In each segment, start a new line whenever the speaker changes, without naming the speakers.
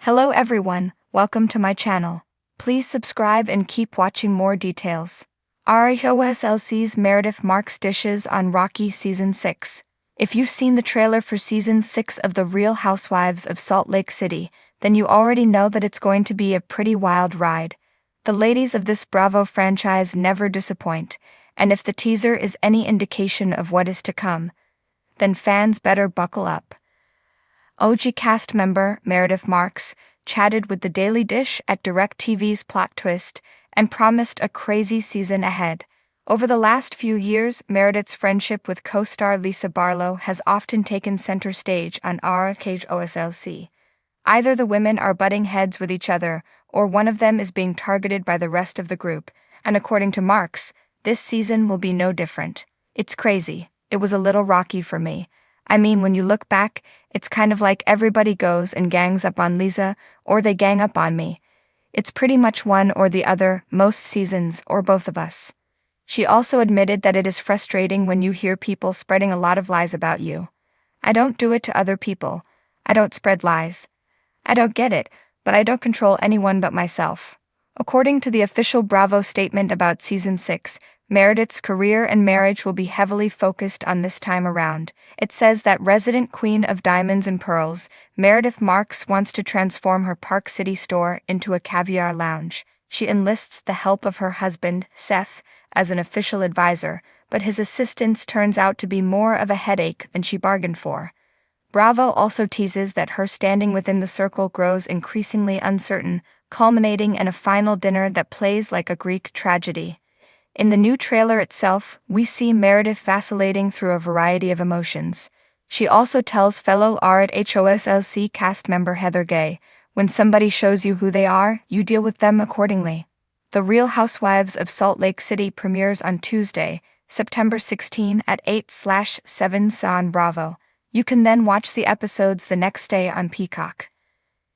Hello everyone, welcome to my channel. Please subscribe and keep watching more details. RHOSLC's Meredith marks dishes on Rocky Season 6. If you've seen the trailer for Season 6 of The Real Housewives of Salt Lake City, then you already know that it's going to be a pretty wild ride. The ladies of this Bravo franchise never disappoint, and if the teaser is any indication of what is to come, then fans better buckle up. OG cast member Meredith Marks chatted with The Daily Dish at DirecTV's Plot Twist and promised a crazy season ahead. Over the last few years, Meredith's friendship with co-star Lisa Barlow has often taken center stage on RHOSLC. Either the women are butting heads with each other, or one of them is being targeted by the rest of the group, and according to Marks, this season will be no different. It's crazy. It was a little rocky for me. I mean, when you look back, it's kind of like everybody goes and gangs up on Lisa, or they gang up on me. It's pretty much one or the other, most seasons, or both of us. She also admitted that it is frustrating when you hear people spreading a lot of lies about you. I don't do it to other people. I don't spread lies. I don't get it, but I don't control anyone but myself. According to the official Bravo statement about Season 6, Meredith's career and marriage will be heavily focused on this time around. It says that resident queen of diamonds and pearls, Meredith Marks wants to transform her Park City store into a caviar lounge. She enlists the help of her husband, Seth, as an official advisor, but his assistance turns out to be more of a headache than she bargained for. Bravo also teases that her standing within the circle grows increasingly uncertain, culminating in a final dinner that plays like a Greek tragedy. In the new trailer itself, we see Meredith vacillating through a variety of emotions. She also tells fellow RHOSLC cast member Heather Gay, "When somebody shows you who they are, you deal with them accordingly." The Real Housewives of Salt Lake City premieres on Tuesday, September 16 at 8/7 on Bravo. You can then watch the episodes the next day on Peacock.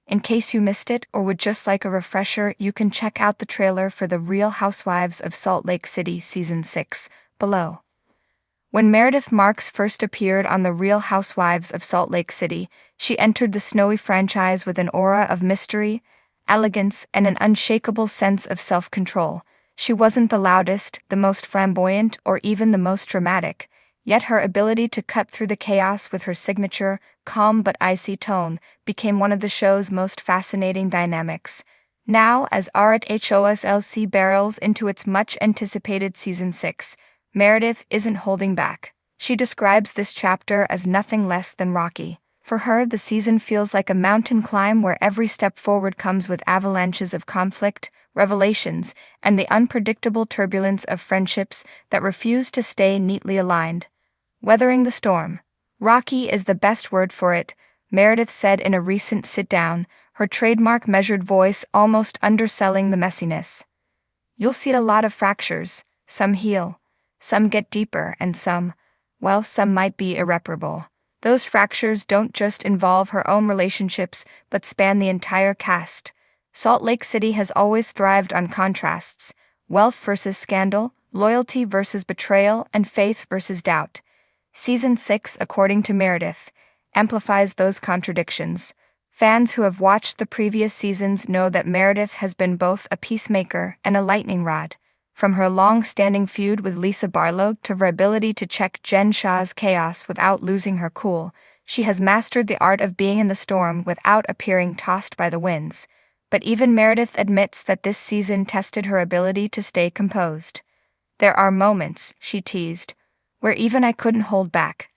In case you missed it or would just like a refresher, you can check out the trailer for The Real Housewives of Salt Lake City Season 6 below. When Meredith Marks first appeared on The Real Housewives of Salt Lake City, she entered the snowy franchise with an aura of mystery, elegance, and an unshakable sense of self-control. She wasn't the loudest, the most flamboyant, or even the most dramatic, yet her ability to cut through the chaos with her signature, calm but icy tone became one of the show's most fascinating dynamics. Now, as RHOSLC barrels into its much-anticipated Season 6, Meredith isn't holding back. She describes this chapter as nothing less than rocky. For her, the season feels like a mountain climb where every step forward comes with avalanches of conflict, revelations, and the unpredictable turbulence of friendships that refuse to stay neatly aligned. Weathering the storm. Rocky is the best word for it, Meredith said in a recent sit-down, her trademark measured voice almost underselling the messiness. "You'll see a lot of fractures, some heal, some get deeper, and some might be irreparable. Those fractures don't just involve her own relationships but span the entire cast. Salt Lake City has always thrived on contrasts, wealth versus scandal, loyalty versus betrayal, and faith versus doubt. Season 6, according to Meredith, amplifies those contradictions. Fans who have watched the previous seasons know that Meredith has been both a peacemaker and a lightning rod. From her long-standing feud with Lisa Barlow to her ability to check Jen Shah's chaos without losing her cool, she has mastered the art of being in the storm without appearing tossed by the winds. But even Meredith admits that this season tested her ability to stay composed. "There are moments," she teased, "where even I couldn't hold back."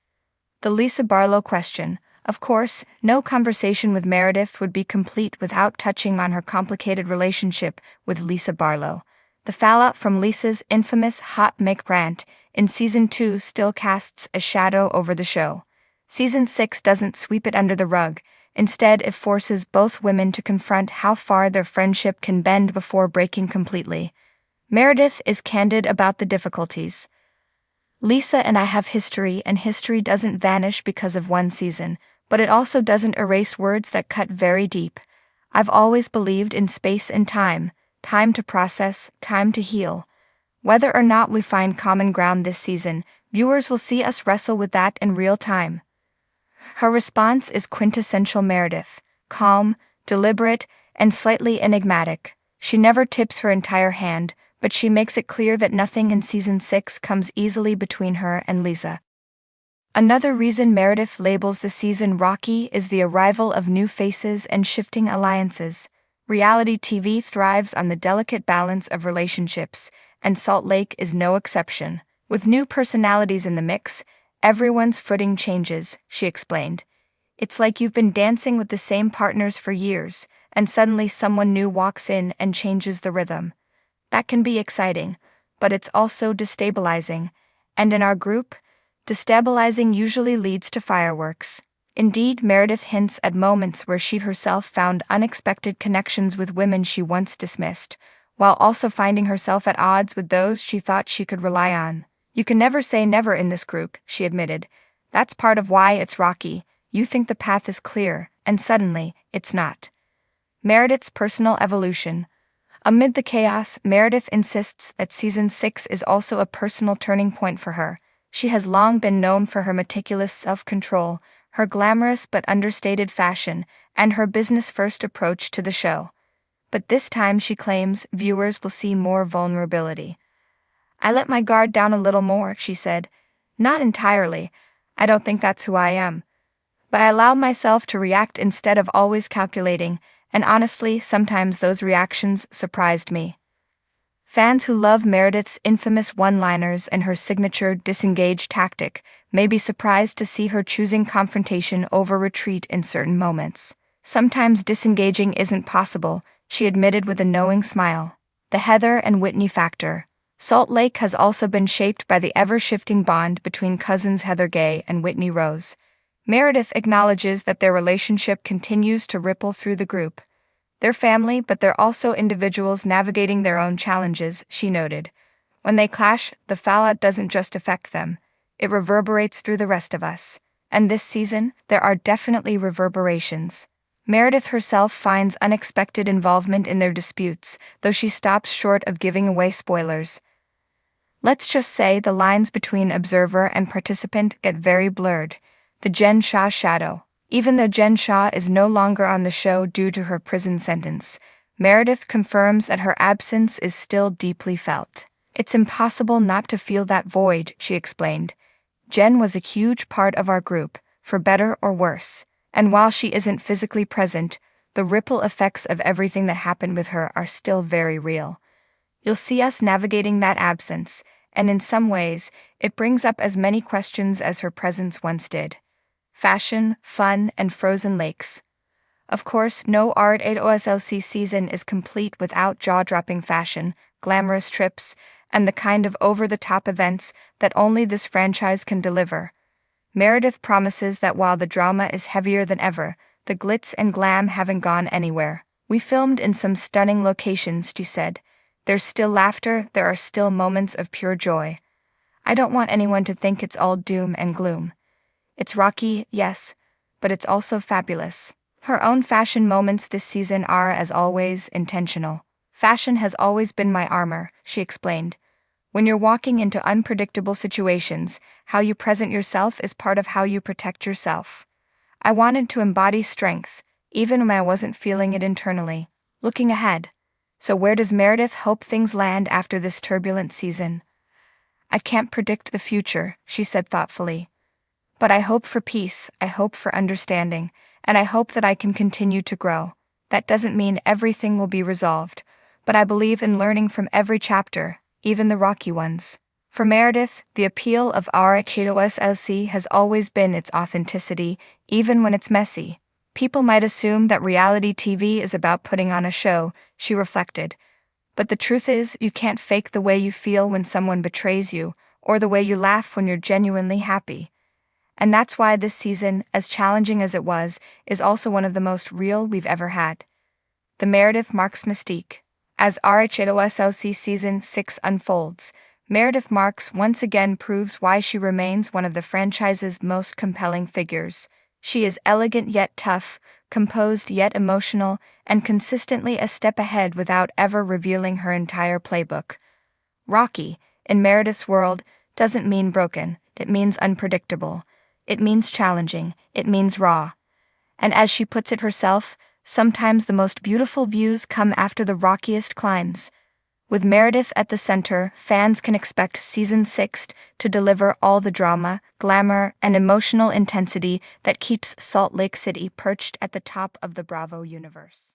The Lisa Barlow question. Of course, no conversation with Meredith would be complete without touching on her complicated relationship with Lisa Barlow. The fallout from Lisa's infamous hot mic rant in Season 2 still casts a shadow over the show. Season 6 doesn't sweep it under the rug. Instead, it forces both women to confront how far their friendship can bend before breaking completely. Meredith is candid about the difficulties. "Lisa and I have history, and history doesn't vanish because of one season, but it also doesn't erase words that cut very deep. I've always believed in space and time to process, time to heal. Whether or not we find common ground this season, viewers will see us wrestle with that in real time." Her response is quintessential Meredith, calm, deliberate, and slightly enigmatic. She never tips her entire hand, but she makes it clear that nothing in season 6 comes easily between her and Lisa. Another reason Meredith labels the season rocky is the arrival of new faces and shifting alliances. Reality TV thrives on the delicate balance of relationships, and Salt Lake is no exception. With new personalities in the mix, everyone's footing changes, she explained. It's like you've been dancing with the same partners for years, and suddenly someone new walks in and changes the rhythm. That can be exciting, but it's also destabilizing. And in our group, destabilizing usually leads to fireworks. Indeed, Meredith hints at moments where she herself found unexpected connections with women she once dismissed, while also finding herself at odds with those she thought she could rely on. You can never say never in this group, she admitted. That's part of why it's rocky. You think the path is clear, and suddenly, it's not. Meredith's personal evolution. Amid the chaos, Meredith insists that season 6 is also a personal turning point for her. She has long been known for her meticulous self-control, her glamorous but understated fashion, and her business-first approach to the show. But this time she claims viewers will see more vulnerability. I let my guard down a little more, she said. Not entirely. I don't think that's who I am. But I allow myself to react instead of always calculating, and honestly, sometimes those reactions surprised me. Fans who love Meredith's infamous one-liners and her signature disengage tactic may be surprised to see her choosing confrontation over retreat in certain moments. Sometimes disengaging isn't possible, she admitted with a knowing smile. The Heather and Whitney factor. Salt Lake has also been shaped by the ever-shifting bond between cousins Heather Gay and Whitney Rose. Meredith acknowledges that their relationship continues to ripple through the group. They're family, but they're also individuals navigating their own challenges, she noted. When they clash, the fallout doesn't just affect them. It reverberates through the rest of us. And this season, there are definitely reverberations. Meredith herself finds unexpected involvement in their disputes, though she stops short of giving away spoilers. Let's just say the lines between observer and participant get very blurred. The Jen Shah shadow. Even though Jen Shah is no longer on the show due to her prison sentence, Meredith confirms that her absence is still deeply felt. It's impossible not to feel that void, she explained. Jen was a huge part of our group, for better or worse, and while she isn't physically present, the ripple effects of everything that happened with her are still very real. You'll see us navigating that absence, and in some ways, it brings up as many questions as her presence once did. Fashion, fun, and frozen lakes. Of course, no RHOSLC season is complete without jaw-dropping fashion, glamorous trips, and the kind of over-the-top events that only this franchise can deliver. Meredith promises that while the drama is heavier than ever, the glitz and glam haven't gone anywhere. We filmed in some stunning locations, she said. There's still laughter, there are still moments of pure joy. I don't want anyone to think it's all doom and gloom. It's rocky, yes, but it's also fabulous. Her own fashion moments this season are, as always, intentional. Fashion has always been my armor, she explained. When you're walking into unpredictable situations, how you present yourself is part of how you protect yourself. I wanted to embody strength, even when I wasn't feeling it internally. Looking ahead. So where does Meredith hope things land after this turbulent season? I can't predict the future, she said thoughtfully. But I hope for peace, I hope for understanding, and I hope that I can continue to grow. That doesn't mean everything will be resolved, but I believe in learning from every chapter, even the rocky ones. For Meredith, the appeal of RHOSLC has always been its authenticity, even when it's messy. People might assume that reality TV is about putting on a show, she reflected. But the truth is, you can't fake the way you feel when someone betrays you, or the way you laugh when you're genuinely happy. And that's why this season, as challenging as it was, is also one of the most real we've ever had. The Meredith Marks mystique. As RHOSLC Season 6 unfolds, Meredith Marks once again proves why she remains one of the franchise's most compelling figures. She is elegant yet tough, composed yet emotional, and consistently a step ahead without ever revealing her entire playbook. Rocky, in Meredith's world, doesn't mean broken, it means unpredictable. It means challenging, it means raw. And as she puts it herself, Sometimes the most beautiful views come after the rockiest climbs. With Meredith at the center, fans can expect Season 6 to deliver all the drama, glamour, and emotional intensity that keeps Salt Lake City perched at the top of the Bravo universe.